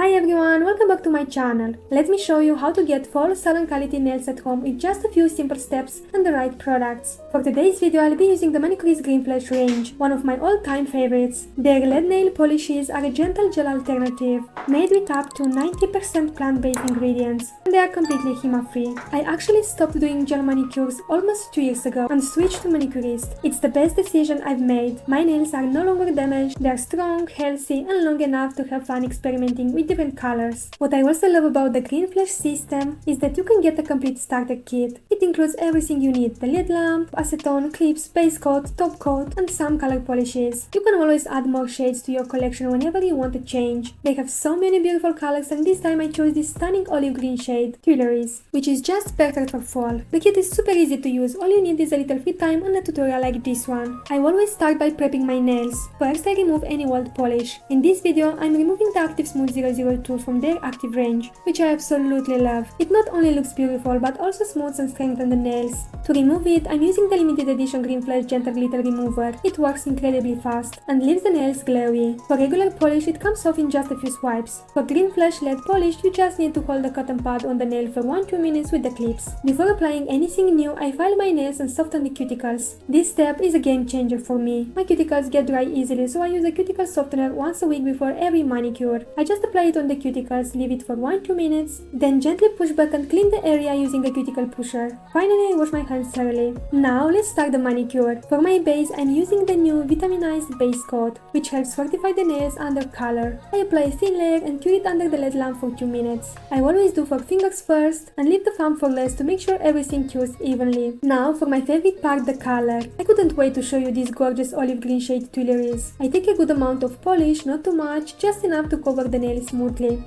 Hi everyone, welcome back to my channel. Let me show you how to get full salon quality nails at home with just a few simple steps and the right products. For today's video I'll be using the Manicurist Green Flash range, one of my all-time favorites. Their lead nail polishes are a gentle gel alternative, made with up to 90% plant-based ingredients, and they are completely HEMA-free. I actually stopped doing gel manicures almost 2 years ago and switched to Manicurist. It's the best decision I've made. My nails are no longer damaged, they are strong, healthy, and long enough to have fun experimenting with different colors. What I also love about the Green Flash system is that you can get a complete starter kit. It includes everything you need: the lid lamp, acetone, clips, base coat, top coat, and some color polishes. You can always add more shades to your collection whenever you want to change. They have so many beautiful colors, and this time I chose this stunning olive green shade, Tuileries, which is just perfect for fall. The kit is super easy to use, all you need is a little free time and a tutorial like this one. I always start by prepping my nails. First I remove any old polish. In this video I'm removing the Active Smooth 002 from their active range, which I absolutely love. It not only looks beautiful but also smooths and strengthens the nails. To remove it, I'm using the limited edition Green Flash Gentle Glitter Remover. It works incredibly fast and leaves the nails glowy. For regular polish it comes off in just a few swipes. For Green Flash LED polish you just need to hold the cotton pad on the nail for 1-2 minutes with the clips. Before applying anything new, I file my nails and soften the cuticles. This step is a game changer for me. My cuticles get dry easily, so I use a cuticle softener once a week before every manicure. I just apply it on the cuticles, leave it for 1-2 minutes, then gently push back and clean the area using a cuticle pusher. Finally, I wash my hands thoroughly. Now let's start the manicure. For my base, I'm using the new vitaminized base coat, which helps fortify the nails under color. I apply a thin layer and cure it under the LED lamp for 2 minutes. I always do for fingers first and leave the thumb for last to make sure everything cures evenly. Now for my favorite part, the color. I couldn't wait to show you this gorgeous olive green shade Tuileries. I take a good amount of polish, not too much, just enough to cover the nail smoothly.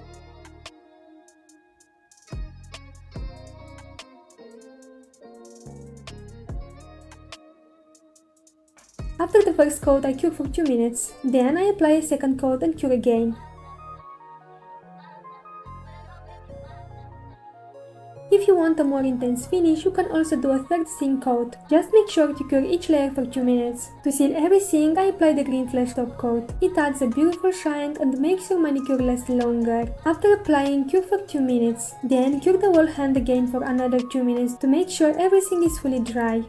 After the first coat I cure for 2 minutes, then I apply a second coat and cure again. If you want a more intense finish, you can also do a third thin coat. Just make sure to cure each layer for 2 minutes. To seal everything, I apply the Green Flash top coat. It adds a beautiful shine and makes your manicure last longer. After applying, cure for 2 minutes. Then cure the whole hand again for another 2 minutes to make sure everything is fully dry.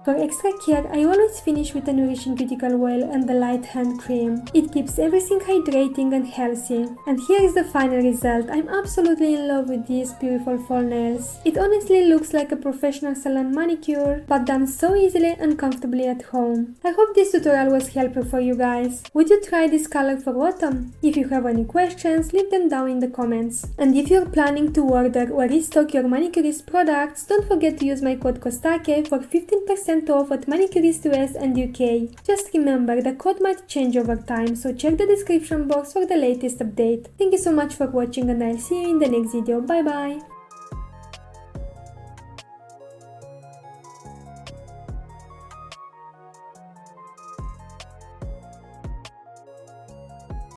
For extra care, I always finish with a nourishing cuticle oil and the light hand cream. It keeps everything hydrating and healthy. And here is the final result. I'm absolutely in love with these beautiful fall nails. It honestly looks like a professional salon manicure, but done so easily and comfortably at home. I hope this tutorial was helpful for you guys. Would you try this color for autumn? If you have any questions, leave them down in the comments. And if you're planning to order or restock your Manicurist products, don't forget to use my code Costache for 15% off at Manicurist US and UK. Just remember, the code might change over time, so check the description box for the latest update. Thank you so much for watching and I'll see you in the next video. Bye bye!